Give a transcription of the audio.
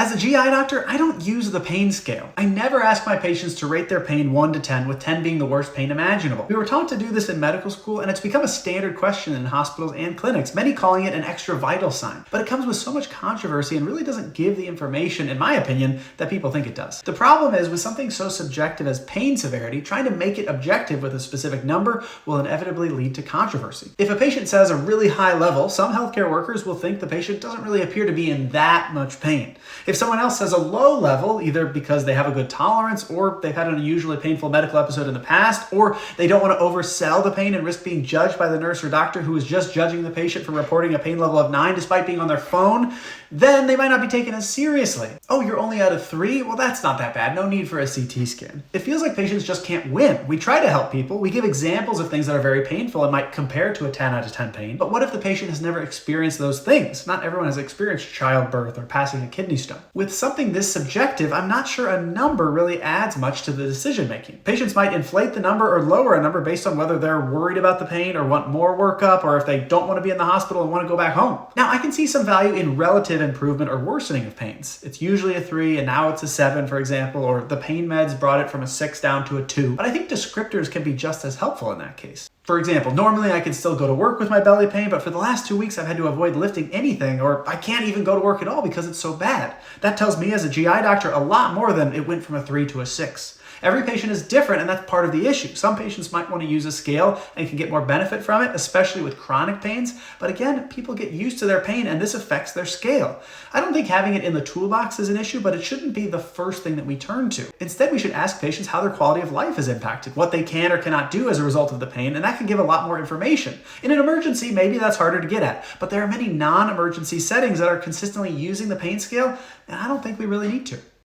As a GI doctor, I don't use the pain scale. I never ask my patients to rate their pain 1 to 10, with 10 being the worst pain imaginable. We were taught to do this in medical school, and it's become a standard question in hospitals and clinics, many calling it an extra vital sign. But it comes with so much controversy and really doesn't give the information, in my opinion, that people think it does. The problem is, with something so subjective as pain severity, trying to make it objective with a specific number will inevitably lead to controversy. If a patient says a really high level, some healthcare workers will think the patient doesn't really appear to be in that much pain. If someone else says a low level, either because they have a good tolerance or they've had an unusually painful medical episode in the past, or they don't want to oversell the pain and risk being judged by the nurse or doctor who is just judging the patient for reporting a pain level of 9 despite being on their phone, then they might not be taken as seriously. Oh, you're only at a 3? Well, that's not that bad. No need for a CT scan. It feels like patients just can't win. We try to help people. We give examples of things that are very painful and might compare to a 10 out of 10 pain. But what if the patient has never experienced those things? Not everyone has experienced childbirth or passing a kidney stone. With something this subjective, I'm not sure a number really adds much to the decision making. Patients might inflate the number or lower a number based on whether they're worried about the pain or want more workup, or if they don't want to be in the hospital and want to go back home. Now, I can see some value in relative improvement or worsening of pains. It's usually a 3 and now it's a 7, for example, or the pain meds brought it from a 6 down to a 2. But I think descriptors can be just as helpful in that case. For example, normally I can still go to work with my belly pain, but for the last 2 weeks I've had to avoid lifting anything, or I can't even go to work at all because it's so bad. That tells me as a GI doctor a lot more than it went from a 3 to a 6. Every patient is different, and that's part of the issue. Some patients might want to use a scale and can get more benefit from it, especially with chronic pains. But again, people get used to their pain, and this affects their scale. I don't think having it in the toolbox is an issue, but it shouldn't be the first thing that we turn to. Instead, we should ask patients how their quality of life is impacted, what they can or cannot do as a result of the pain, and that can give a lot more information. In an emergency, maybe that's harder to get at, but there are many non-emergency settings that are consistently using the pain scale, and I don't think we really need to.